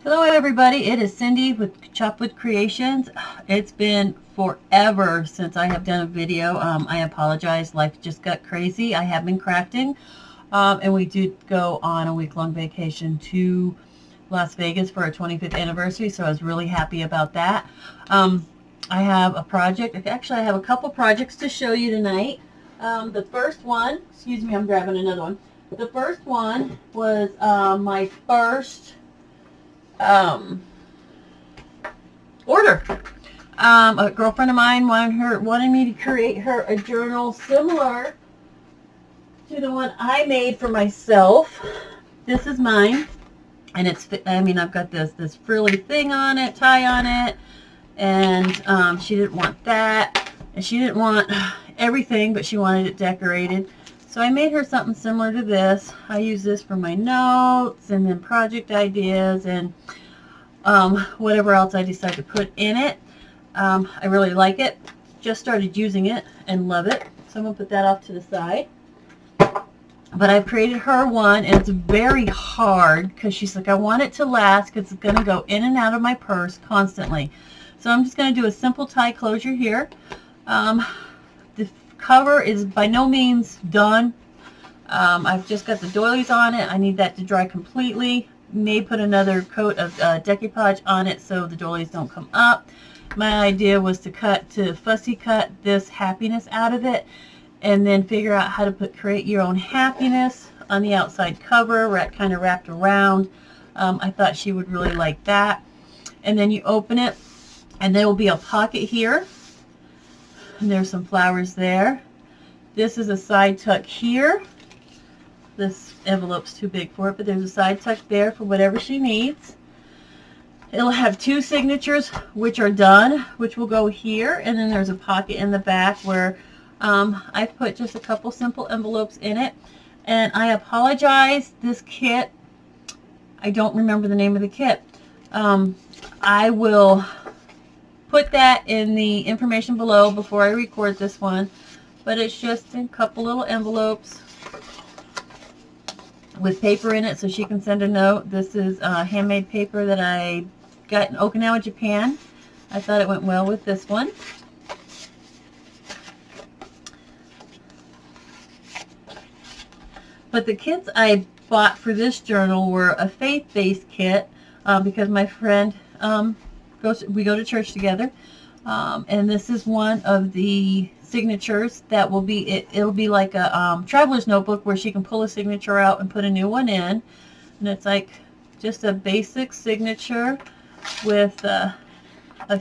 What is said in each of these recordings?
Hello everybody, it is Cindy with Chopwood Creations. It's been forever since I have done a video. I apologize, life just got crazy. I have been crafting, and we did go on a week-long vacation to Las Vegas for our 25th anniversary, so I was really happy about that. I have a project, actually I have a couple projects to show you tonight. The first one, excuse me, I'm grabbing another one. The first one was my first order. A girlfriend of mine wanted me to create her a journal similar to the one I made for myself. This is mine, and I've got this frilly thing on it, tie on it, and she didn't want that, and she didn't want everything, but she wanted it decorated. So I made her something similar to this. I use this for my notes and then project ideas and whatever else I decide to put in it. I really like it. Just started using it and love it. So I'm going to put that off to the side. But I've created her one, and it's very hard because she's like, I want it to last because it's going to go in and out of my purse constantly. So I'm just going to do a simple tie closure here. The cover is by no means done. I've just got the doilies on it. I need that to dry completely. May put another coat of decoupage on it so the doilies don't come up. My idea was to fussy cut this happiness out of it, and then figure out how to create your own happiness on the outside cover, kind of wrapped around. I thought she would really like that. And then you open it, and there will be a pocket here. And there's some flowers there. This is a side tuck here. This envelope's too big for it, but there's a side tuck there for whatever she needs. It'll have two signatures, which are done, which will go here, and then there's a pocket in the back where I put just a couple simple envelopes in it. And I apologize, this kit, I don't remember the name of the kit. I will put that in the information below before I record this one, but it's just a couple little envelopes with paper in it so she can send a note. This is handmade paper that I got in Okinawa, Japan. I thought it went well with this one. But the kits I bought for this journal were a faith-based kit because my friend we go to church together, and this is one of the signatures that will be it'll be like a traveler's notebook where she can pull a signature out and put a new one in, and it's like just a basic signature with a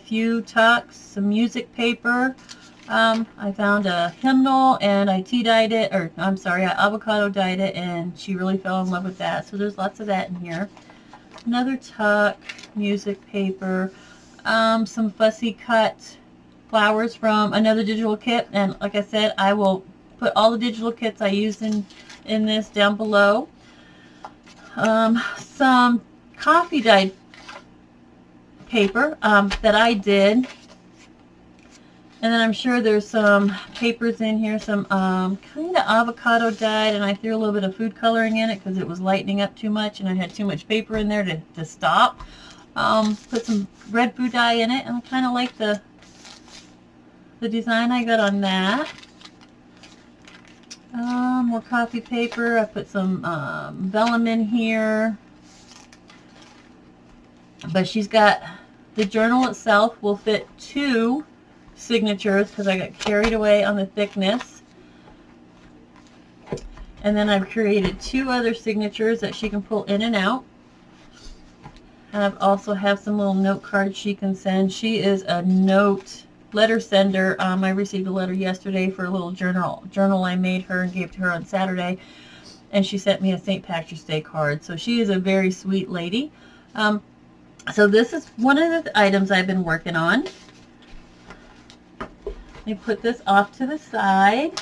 few tucks, some music paper. I found a hymnal and I tea-dyed it, or I'm sorry, I avocado dyed it, and she really fell in love with that. So there's lots of that in here. Another tuck, music paper, some fussy cut flowers from another digital kit, and like I said, I will put all the digital kits I used in this down below. Some coffee dyed paper that I did, and then I'm sure there's some papers in here, some kind of avocado dyed, and I threw a little bit of food coloring in it because it was lightening up too much and I had too much paper in there to stop. Put some red food dye in it, and I kind of like the design I got on that. More coffee paper. I put some vellum in here. But she's got, the journal itself will fit two signatures because I got carried away on the thickness. And then I've created two other signatures that she can pull in and out. And I've also have some little note cards she can send. She is a letter sender. I received a letter yesterday for a little journal I made her and gave to her on Saturday, and she sent me a St. Patrick's Day card. So she is a very sweet lady. So this is one of the items I've been working on. Let me put this off to the side.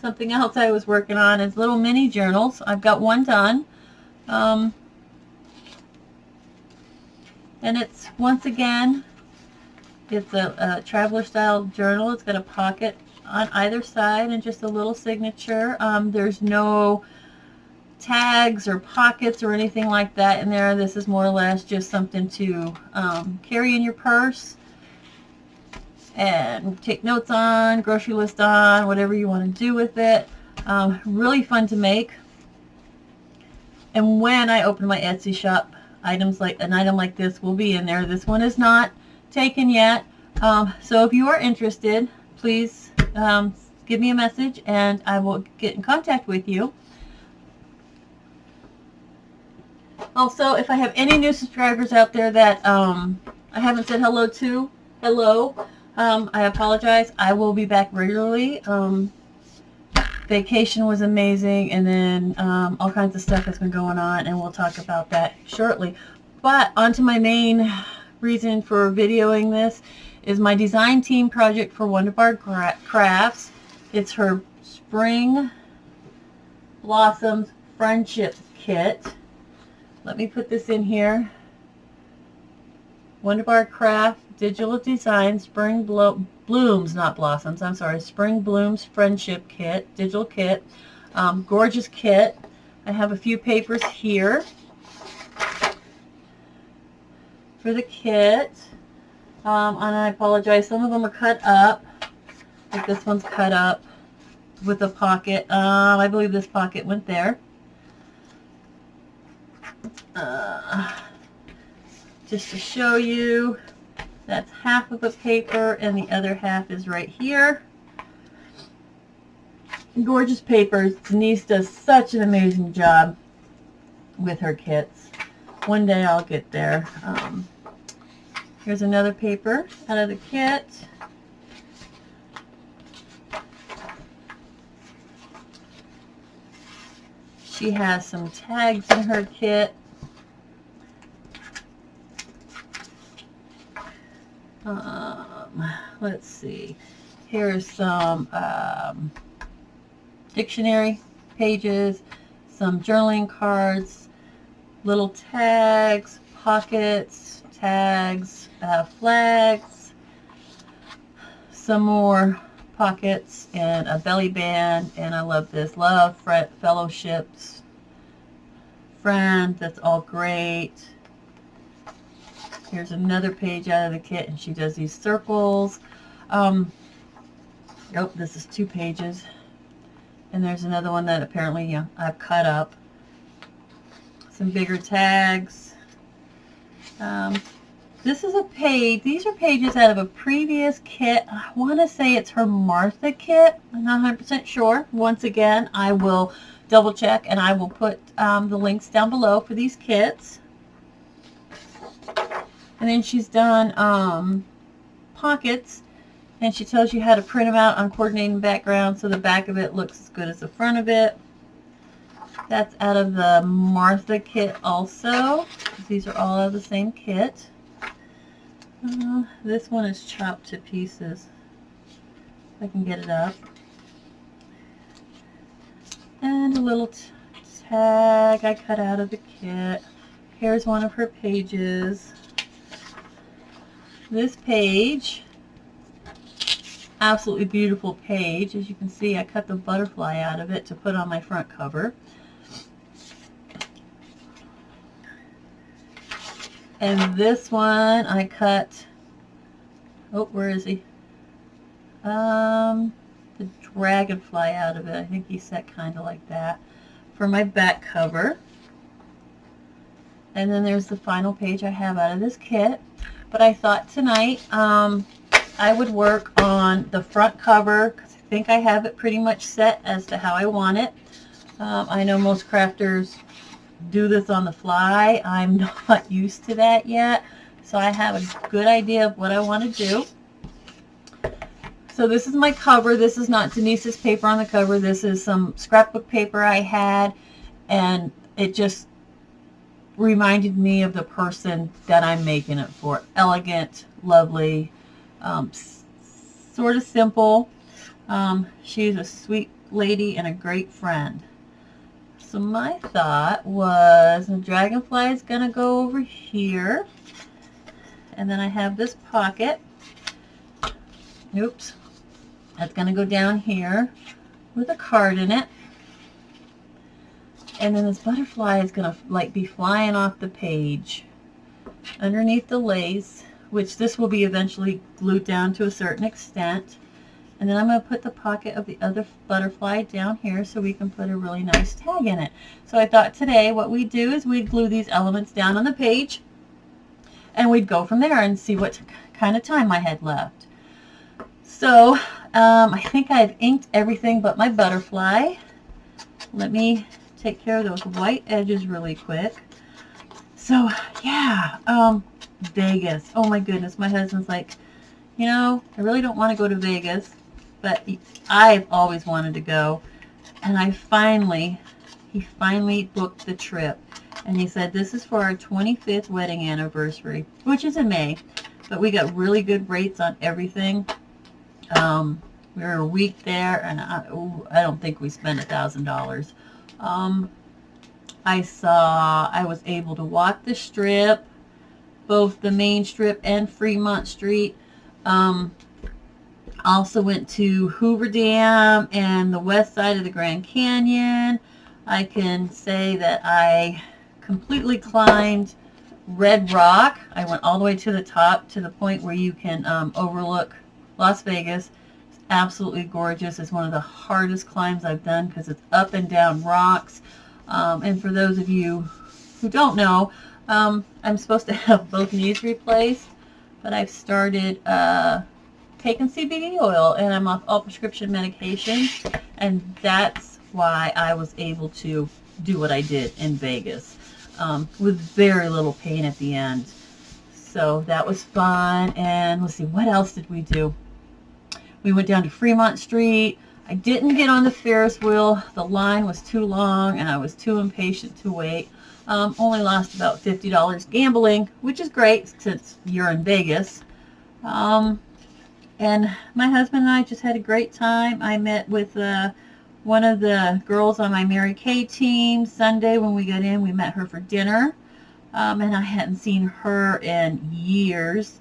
Something else I was working on is little mini journals. I've got one done. And it's, once again, it's a traveler style journal. It's got a pocket on either side and just a little signature. There's no tags or pockets or anything like that in there. This is more or less just something to carry in your purse and take notes on, grocery list on, whatever you want to do with it. Really fun to make. And when I open my Etsy shop, an item like this will be in there. This one is not taken yet. So if you are interested, please give me a message and I will get in contact with you. Also, if I have any new subscribers out there that I haven't said hello to, hello. I apologize. I will be back regularly. Vacation was amazing, and then all kinds of stuff has been going on, and we'll talk about that shortly. But onto my main reason for videoing this is my design team project for WondubarCrafts. It's her Spring Blossoms Friendship Kit. Let me put this in here. WondubarCrafts Digital Design Spring Blooms, not Blossoms, I'm sorry, Spring Blooms Friendship Kit, digital kit. Gorgeous kit. I have a few papers here for the kit. And I apologize, some of them are cut up. Like this one's cut up with a pocket. I believe this pocket went there. Just to show you, that's half of a paper and the other half is right here. Gorgeous papers. Denise does such an amazing job with her kits. One day I'll get there. Here's another paper out of the kit. She has some tags in her kit. Let's see. Here's some dictionary pages, some journaling cards, little tags, pockets, tags, flags, some more pockets, and a belly band. And I love this. Love, fellowships, friend. That's all great. Here's another page out of the kit, and she does these circles. Oh, this is 2 pages. And there's another one that apparently I've cut up. Some bigger tags. This is a page. These are pages out of a previous kit. I want to say it's her Martha kit. I'm not 100% sure. Once again, I will double check, and I will put the links down below for these kits. And then she's done pockets, and she tells you how to print them out on coordinating background so the back of it looks as good as the front of it. That's out of the Martha kit also. These are all out of the same kit. This one is chopped to pieces. If I can get it up. And a little tag I cut out of the kit. Here's one of her pages. This page, absolutely beautiful page. As you can see, I cut the butterfly out of it to put on my front cover. And this one I cut, oh, where is he? The dragonfly out of it. I think he set kind of like that for my back cover. And then there's the final page I have out of this kit. But I thought tonight I would work on the front cover because I think I have it pretty much set as to how I want it. I know most crafters do this on the fly. I'm not used to that yet, so I have a good idea of what I want to do. So this is my cover. This is not Denise's paper on the cover. This is some scrapbook paper I had, and it just reminded me of the person that I'm making it for. Elegant, lovely, sort of simple. She's a sweet lady and a great friend. So my thought was the dragonfly is going to go over here. And then I have this pocket. Oops. That's going to go down here with a card in it. And then this butterfly is going to like be flying off the page underneath the lace, which this will be eventually glued down to a certain extent. And then I'm going to put the pocket of the other butterfly down here so we can put a really nice tag in it. So I thought today what we'd do is we'd glue these elements down on the page and we'd go from there and see what kind of time I had left. So I think I've inked everything but my butterfly. Let me take care of those white edges really quick. So yeah, Vegas. Oh my goodness, my husband's like, you know, I really don't want to go to Vegas, but I've always wanted to go. And he finally booked the trip. And he said, this is for our 25th wedding anniversary, which is in May. But we got really good rates on everything. We were a week there, and I don't think we spent $1,000. I was able to walk the strip, both the main strip and Fremont Street. Also went to Hoover Dam and the west side of the Grand Canyon. I can say that I completely climbed Red Rock. I went all the way to the top to the point where you can overlook Las Vegas. It's absolutely gorgeous. It's one of the hardest climbs I've done because it's up and down rocks. And for those of you who don't know, I'm supposed to have both knees replaced, but I've started taking CBD oil, and I'm off all prescription medication, and that's why I was able to do what I did in Vegas with very little pain at the end. So that was fun. And let's see, what else did we do? We went down to Fremont Street. I didn't get on the Ferris wheel. The line was too long and I was too impatient to wait. Only lost about $50 gambling, which is great since you're in Vegas. And my husband and I just had a great time. I met with one of the girls on my Mary Kay team Sunday when we got in. We met her for dinner, and I hadn't seen her in years.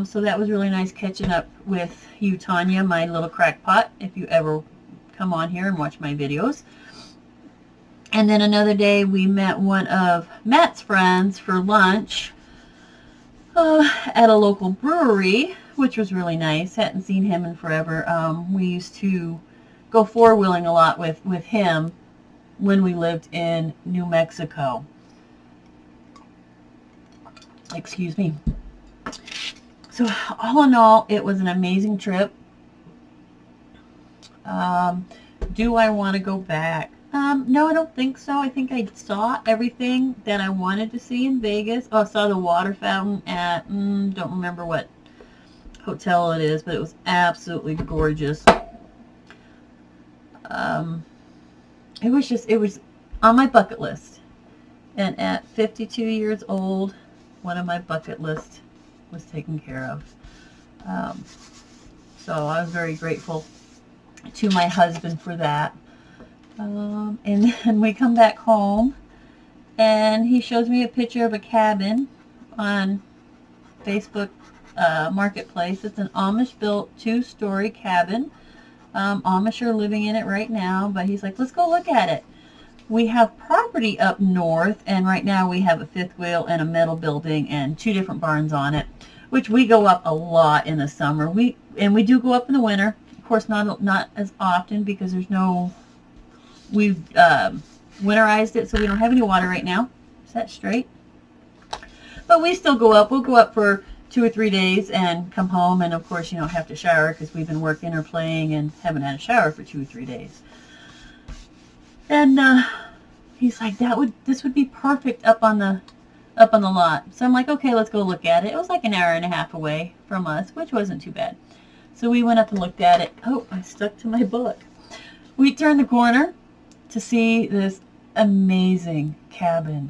So that was really nice catching up with you, Tanya, my little crackpot, if you ever come on here and watch my videos. And then another day we met one of Matt's friends for lunch at a local brewery, which was really nice. Hadn't seen him in forever. We used to go four-wheeling a lot with him when we lived in New Mexico. Excuse me. So all in all, it was an amazing trip. Do I want to go back? No, I don't think so. I think I saw everything that I wanted to see in Vegas. Oh, I saw the water fountain at, don't remember what hotel it is, but it was absolutely gorgeous. It was on my bucket list. And at 52 years old, one of my bucket lists was taken care of. So I was very grateful to my husband for that. And then we come back home and he shows me a picture of a cabin on Facebook Marketplace. It's an Amish built 2-story cabin. Amish are living in it right now, but he's like, let's go look at it. We have property up north, and right now we have a fifth wheel and a metal building and 2 different barns on it, which we go up a lot in the summer. We do go up in the winter. Of course, not as often because there's no, we've winterized it, so we don't have any water right now. Is that straight? But we still go up. We'll go up for 2 or 3 days and come home, and of course you don't have to shower because we've been working or playing and haven't had a shower for 2 or 3 days. And he's like, this would be perfect up on the lot. So I'm like, okay, let's go look at it. It was like an hour and a half away from us, which wasn't too bad. So we went up and looked at it. Oh, I stuck to my book. We turned the corner to see this amazing cabin.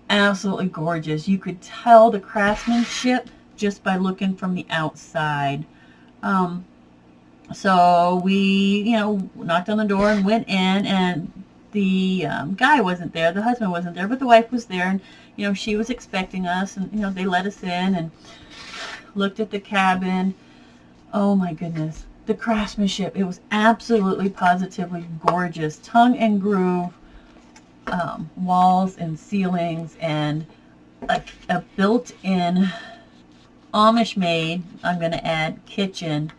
Absolutely gorgeous. You could tell the craftsmanship just by looking from the outside. So we, knocked on the door and went in, and the guy wasn't there. The husband wasn't there, but the wife was there, and, she was expecting us, and, they let us in and looked at the cabin. Oh my goodness. The craftsmanship. It was absolutely positively gorgeous. Tongue and groove. walls and ceilings, and a built-in Amish made, I'm going to add, kitchen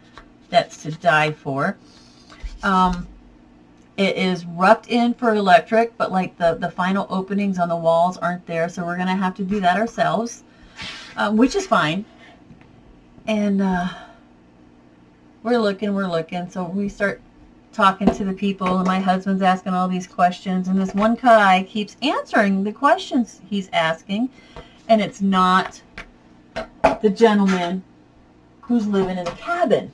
that's to die for. It is roughed in for electric, but like the final openings on the walls aren't there, so we're going to have to do that ourselves, which is fine. And we're looking, so we start talking to the people, and my husband's asking all these questions, and this one guy keeps answering the questions he's asking, and it's not the gentleman who's living in the cabin.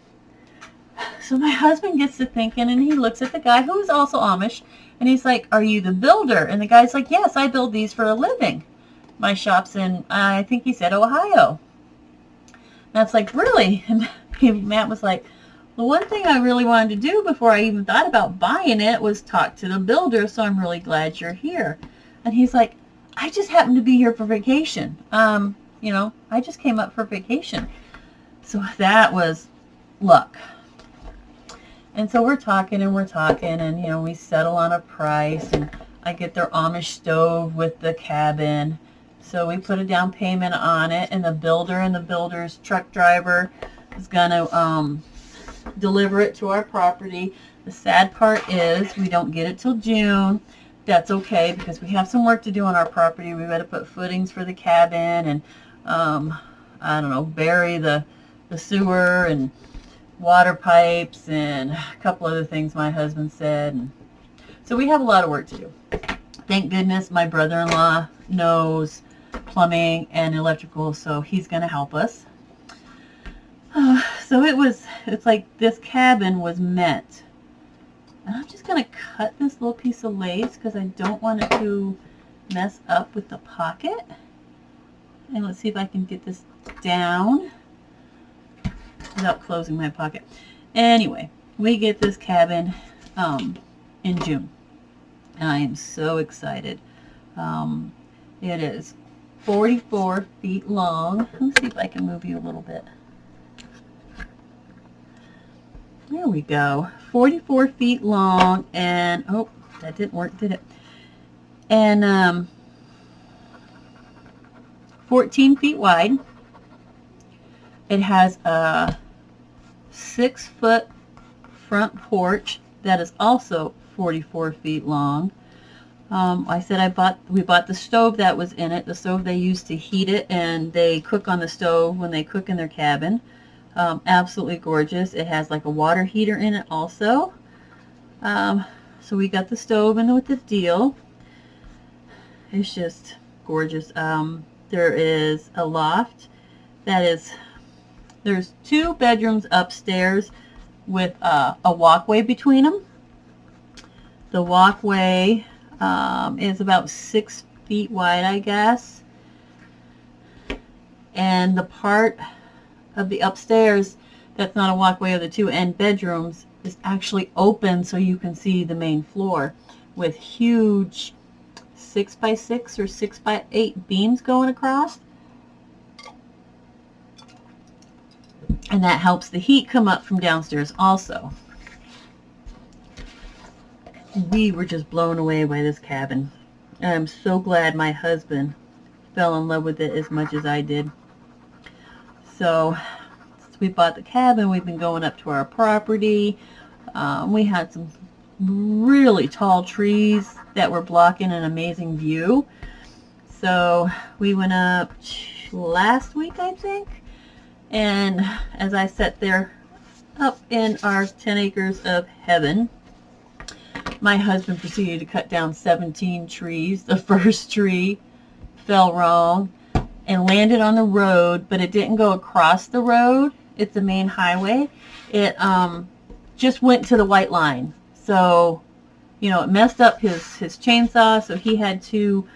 So my husband gets to thinking, and he looks at the guy who is also Amish, and he's like, "Are you the builder?" And the guy's like, "Yes, I build these for a living. My shop's in," I think he said, "Ohio." That's like, "Really?" And Matt was like, "The one thing I really wanted to do before I even thought about buying it was talk to the builder, so I'm really glad you're here." And he's like, "I just happened to be here for vacation. I just came up for vacation." So that was luck. And so we're talking, and we settle on a price, and I get their Amish stove with the cabin. So we put a down payment on it, and the builder and the builder's truck driver is going to deliver it to our property. The sad part is we don't get it till June. That's okay, because we have some work to do on our property. We've got to put footings for the cabin, and bury the sewer and water pipes and a couple other things my husband said. And so we have a lot of work to do. Thank goodness my brother-in-law knows plumbing and electrical, so he's going to help us. So it's like this cabin was meant. And I'm just going to cut this little piece of lace because I don't want it to mess up with the pocket. And let's see if I can get this down without closing my pocket. Anyway, we get this cabin in June. And I am so excited. It is 44 feet long. Let me see if I can move you a little bit. There we go. 44 feet long, and oh, that didn't work, did it? And 14 feet wide. It has a 6-foot front porch that is also 44 feet long. I said we bought the stove that was in it, the stove they use to heat it, and they cook on the stove when they cook in their cabin. Absolutely gorgeous. It has like a water heater in it also. So we got the stove in with the deal. It's just gorgeous. There is a loft there's 2 bedrooms upstairs with a walkway between them. The walkway is about 6 feet wide, I guess. And the part of the upstairs that's not a walkway of the 2 end bedrooms is actually open, so you can see the main floor with huge 6x6 or 6x8 beams going across. And that helps the heat come up from downstairs also. We were just blown away by this cabin. I'm so glad my husband fell in love with it as much as I did. So since we bought the cabin, we've been going up to our property. We had some really tall trees that were blocking an amazing view. So we went up last week, I think. And as I sat there up in our 10 acres of heaven, my husband proceeded to cut down 17 trees. The first tree fell wrong and landed on the road, but it didn't go across the road. It's the main highway. It just went to the white line. So, it messed up his chainsaw, so he had to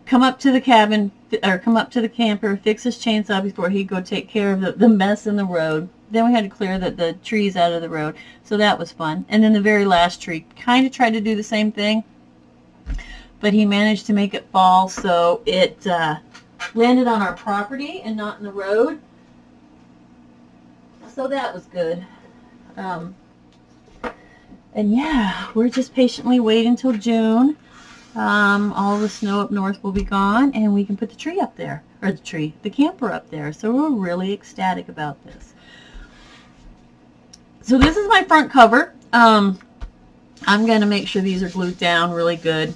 come up to the cabin, or come up to the camper, fix his chainsaw before he'd go take care of the mess in the road. Then we had to clear the trees out of the road. So that was fun. And then the very last tree kind of tried to do the same thing, but he managed to make it fall, so it landed on our property and not in the road. So that was good. And yeah, we're just patiently waiting until June. All the snow up north will be gone, and we can put the tree up there, or the camper up there. So we're really ecstatic about this. So this is my front cover. I'm going to make sure these are glued down really good.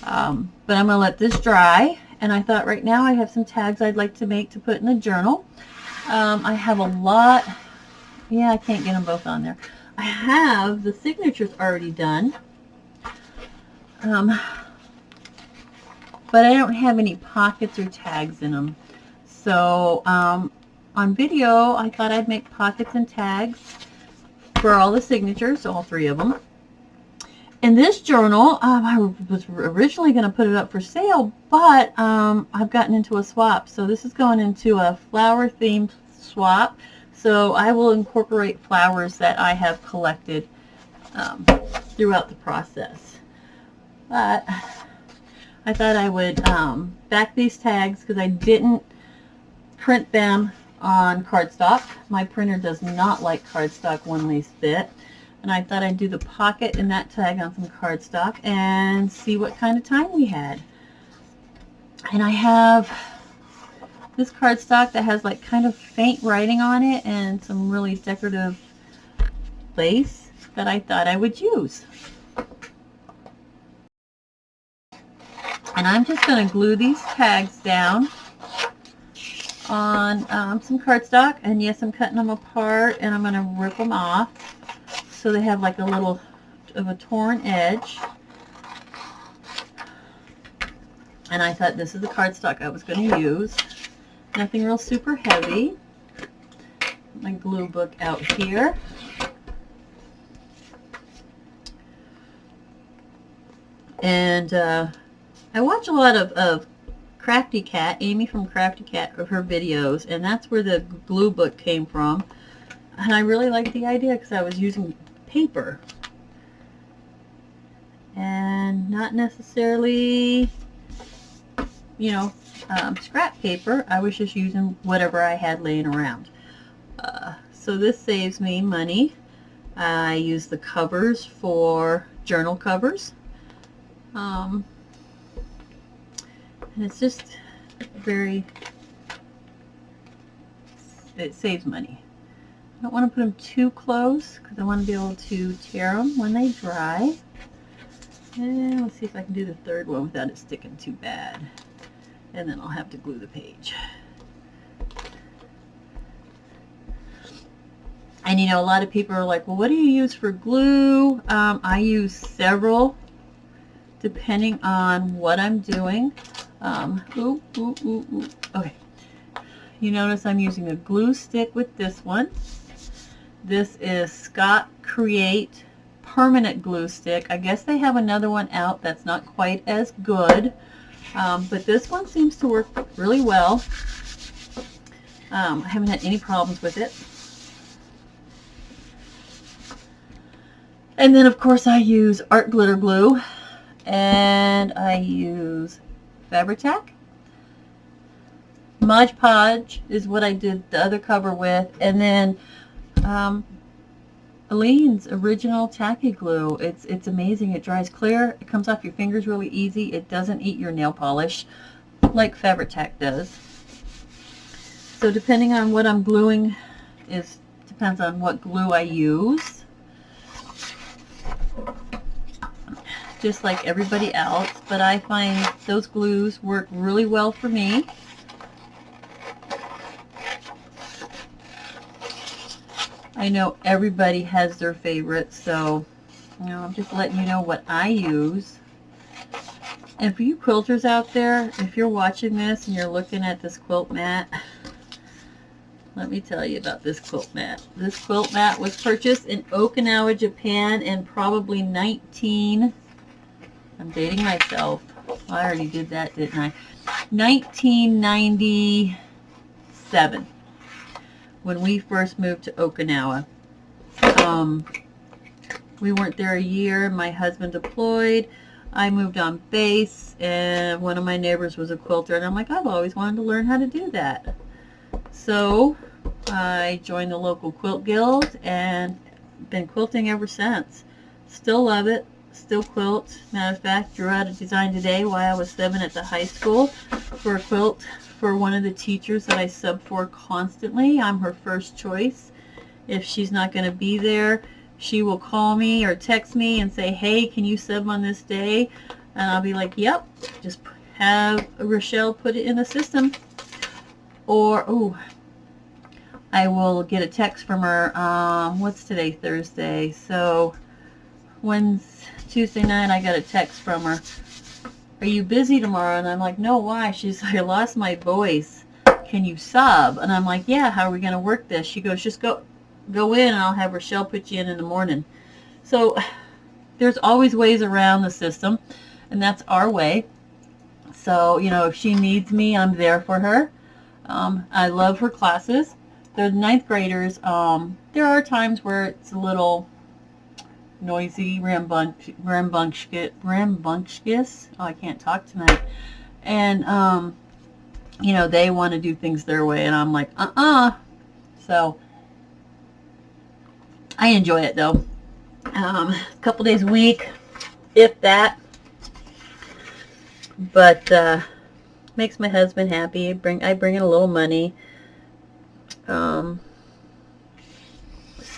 But I'm going to let this dry. And I thought right now I have some tags I'd like to make to put in the journal. I have a lot. Yeah, I can't get them both on there. I have the signatures already done. But I don't have any pockets or tags in them. So on video, I thought I'd make pockets and tags for all the signatures, all 3 of them. In this journal, I was originally going to put it up for sale, but I've gotten into a swap. So this is going into a flower themed swap. So I will incorporate flowers that I have collected throughout the process. But I thought I would back these tags because I didn't print them on cardstock. My printer does not like cardstock one least bit. And I thought I'd do the pocket and that tag on some cardstock and see what kind of time we had. And I have this cardstock that has like kind of faint writing on it and some really decorative lace that I thought I would use. And I'm just going to glue these tags down on some cardstock. And yes, I'm cutting them apart and I'm going to rip them off so they have like a little of a torn edge. And I thought this is the cardstock I was going to use. Nothing real super heavy. My glue book out here. And I watch a lot of Crafty Cat, Amy from Crafty Cat, of her videos, and that's where the glue book came from. And I really liked the idea because I was using paper and not necessarily, you know, scrap paper. I was just using whatever I had laying around. So this saves me money. I use the covers for journal covers. And it's just it saves money. I don't want to put them too close because I want to be able to tear them when they dry. And let's see if I can do the third one without it sticking too bad. And then I'll have to glue the page. And you know, a lot of people are like, well, what do you use for glue? I use several depending on what I'm doing. Okay. You notice I'm using a glue stick with this one. This is Scott Create permanent glue stick. I guess they have another one out that's not quite as good, but this one seems to work really well. I haven't had any problems with it. And then of course I use art glitter glue, and I use Fabri-Tac. Mod Podge is what I did the other cover with, and then Aleene's original tacky glue. It's amazing. It dries clear. It comes off your fingers really easy. It doesn't eat your nail polish like Fabri-Tac does. So depending on what I'm gluing depends on what glue I use. Just like everybody else, but I find those glues work really well for me. I know everybody has their favorites, so you know, I'm just letting you know what I use. And for you quilters out there, if you're watching this and you're looking at this quilt mat, let me tell you about this quilt mat. This quilt mat was purchased in Okinawa, Japan in probably I'm dating myself. I already did that, didn't I? 1997. When we first moved to Okinawa. We weren't there a year. My husband deployed. I moved on base, and one of my neighbors was a quilter, and I'm like, I've always wanted to learn how to do that. So I joined the local quilt guild and been quilting ever since. Still love it. Still quilt. Matter of fact, drew out a design today while I was subbing at the high school for a quilt for one of the teachers that I sub for constantly. I'm her first choice. If she's not going to be there, she will call me or text me and say, hey, can you sub on this day? And I'll be like, yep, just have Rochelle put it in the system. Or, oh, I will get a text from her, what's today, Thursday? So, Tuesday night, I got a text from her. Are you busy tomorrow? And I'm like, no, why? She's like, I lost my voice. Can you sub? And I'm like, yeah, how are we going to work this? She goes, just go in and I'll have Rochelle put you in the morning. So there's always ways around the system, and that's our way. So, you know, if she needs me, I'm there for her. I love her classes. They're ninth graders. There are times where it's a little noisy, rambunctious. Oh, I can't talk tonight. And, you know, they want to do things their way, and I'm like, So, I enjoy it, though. A couple days a week, if that. But, makes my husband happy. I bring in a little money.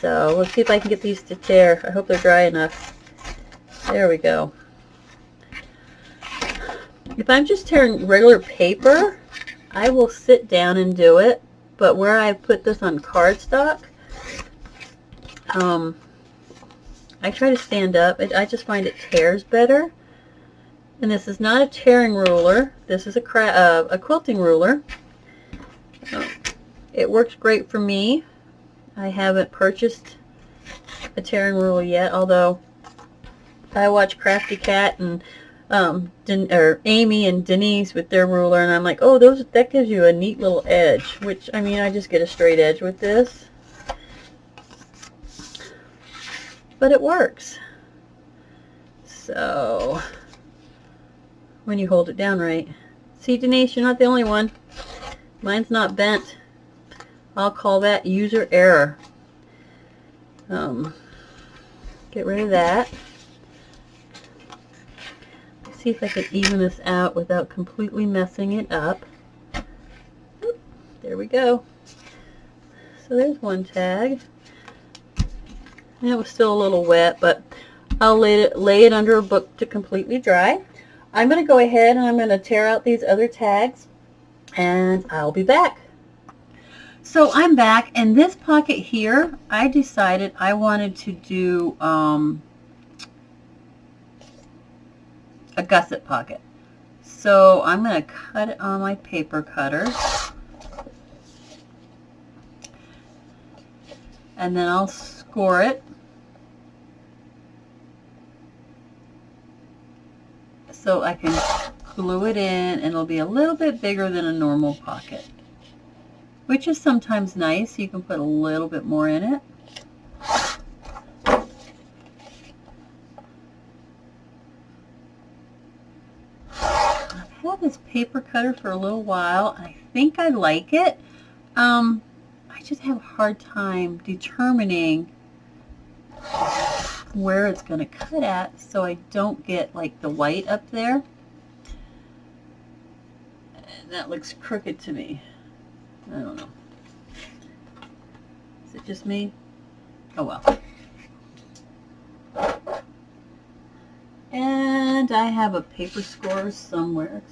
So let's see if I can get these to tear. I hope they're dry enough. There we go. If I'm just tearing regular paper, I will sit down and do it. But where I put this on cardstock, I try to stand up. I just find it tears better. And this is not a tearing ruler. This is a quilting ruler. It works great for me. I haven't purchased a tearing ruler yet, although I watch Crafty Cat and Amy and Denise with their ruler, and I'm like, oh, that gives you a neat little edge, which, I mean, I just get a straight edge with this. But it works. So, when you hold it down right. See, Denise, you're not the only one. Mine's not bent. I'll call that user error. Get rid of that. See if I can even this out without completely messing it up. Oop, there we go. So there's one tag. And it was still a little wet, but I'll lay it under a book to completely dry. I'm going to go ahead and I'm going to tear out these other tags, and I'll be back. So I'm back, and this pocket here, I decided I wanted to do a gusset pocket. So I'm going to cut it on my paper cutter, and then I'll score it so I can glue it in, and it'll be a little bit bigger than a normal pocket, which is sometimes nice. You can put a little bit more in it. I've had this paper cutter for a little while, and I think I like it. I just have a hard time determining where it's going to cut at so I don't get like the white up there. And that looks crooked to me. I don't know. Is it just me? Oh well. And I have a paper score somewhere.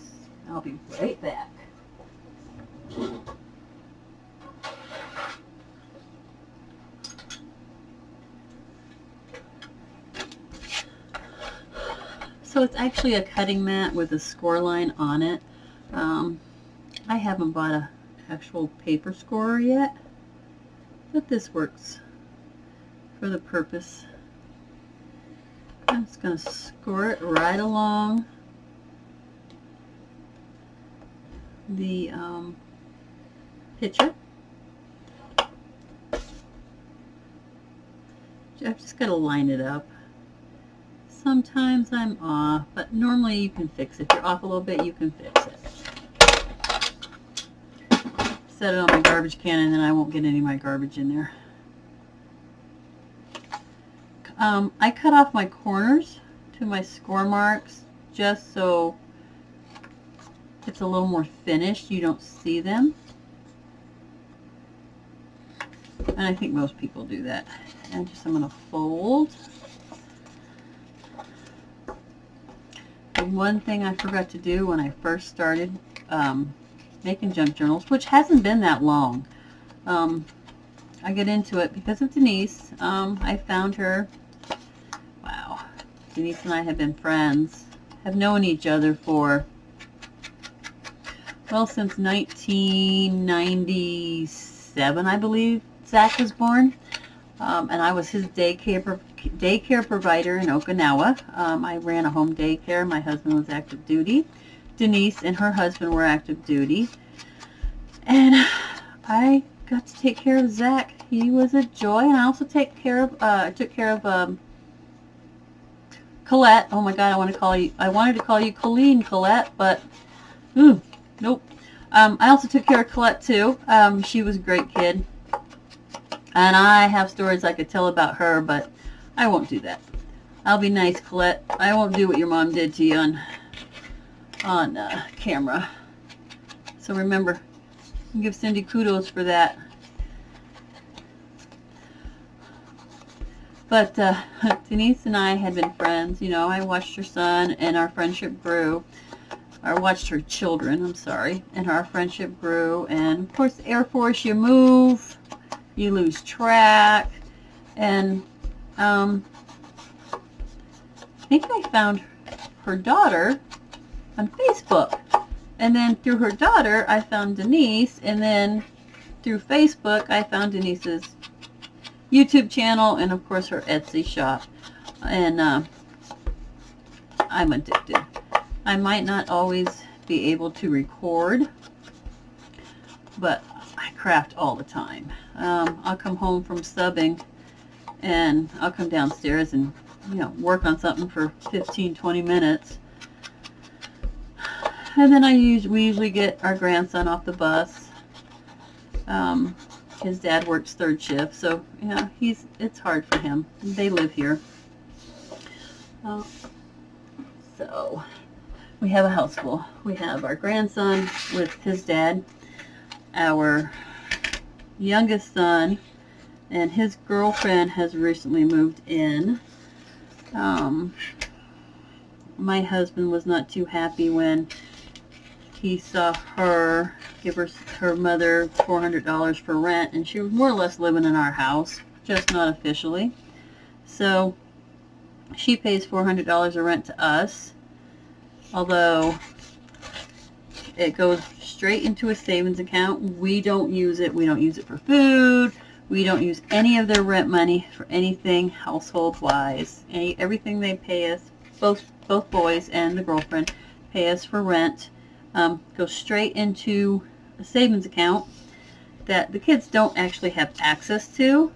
I'll be right back. So it's actually a cutting mat with a score line on it. I haven't bought an actual paper scorer yet, but this works for the purpose. I'm just going to score it right along the picture. I've just got to line it up. Sometimes I'm off, but normally you can fix it. If you're off a little bit, you can fix it. Set it on my garbage can, and then I won't get any of my garbage in there. I cut off my corners to my score marks just so it's a little more finished. You don't see them. And I think most people do that. And just I'm going to fold. The one thing I forgot to do when I first started making junk journals, which hasn't been that long. I get into it because of Denise. I found her. Wow. Denise and I have been friends. Have known each other for, well, since 1997, I believe Zach was born. And I was his daycare provider in Okinawa. I ran a home daycare. My husband was active duty. Denise and her husband were active duty. And I got to take care of Zach. He was a joy. And I also took care of Colette. Oh my God, I wanted to call you Colleen, Colette, but nope. I also took care of Colette too. She was a great kid. And I have stories I could tell about her, but I won't do that. I'll be nice, Colette. I won't do what your mom did to you on camera. So remember, give Cindy kudos for that. But Denise and I had been friends. You know, I watched her son, and our friendship grew. Or watched her children, I'm sorry. And our friendship grew. And, of course, the Air Force, you move. You lose track. And I think I found her daughter on Facebook. And then through her daughter, I found Denise. And then through Facebook, I found Denise's YouTube channel and, of course, her Etsy shop. And I'm addicted. I might not always be able to record, but I craft all the time. I'll come home from subbing and I'll come downstairs and, you know, work on something for 15-20 minutes. And then we usually get our grandson off the bus. His dad works third shift, so you know it's hard for him. They live here. So we have a house full. We have our grandson with his dad, our youngest son, and his girlfriend has recently moved in. My husband was not too happy when he saw her give her mother $400 for rent, and she was more or less living in our house, just not officially. So she pays $400 of rent to us, although it goes straight into a savings account. We don't use it. We don't use it for food. We don't use any of their rent money for anything household-wise. Everything they pay us, both boys and the girlfriend, pay us for rent. Goes straight into a savings account that the kids don't actually have access to,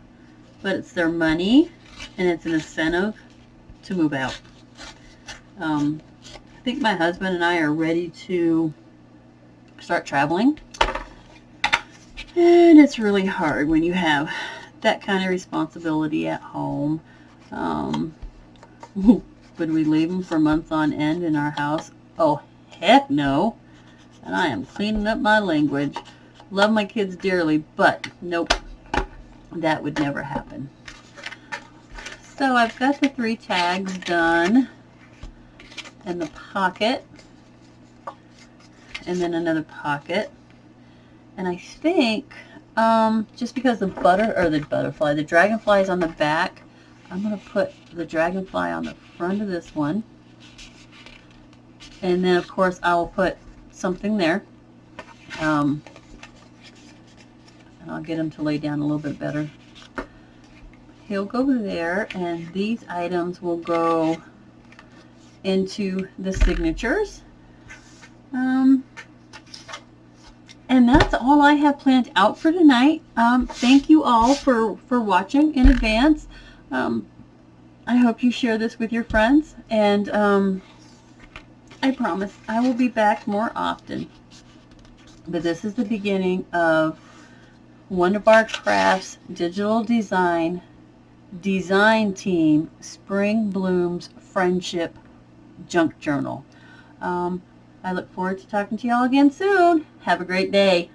but it's their money, and it's an incentive to move out. I think my husband and I are ready to start traveling, and it's really hard when you have that kind of responsibility at home. Would we leave them for months on end in our house? Oh, heck no. And I am cleaning up my language. Love my kids dearly, but nope, that would never happen. So I've got the 3 tags done, and the pocket, and then another pocket. And I think just because the dragonfly is on the back, I'm going to put the dragonfly on the front of this one. And then, of course, I will put something there. And I'll get him to lay down a little bit better. He'll go there, and these items will go into the signatures. And that's all I have planned out for tonight. Thank you all for watching in advance. I hope you share this with your friends, and I promise I will be back more often. But this is the beginning of WondubarCrafts digital design Design Team Spring Blooms Friendship Junk Journal. I look forward to talking to y'all again soon. Have a great day.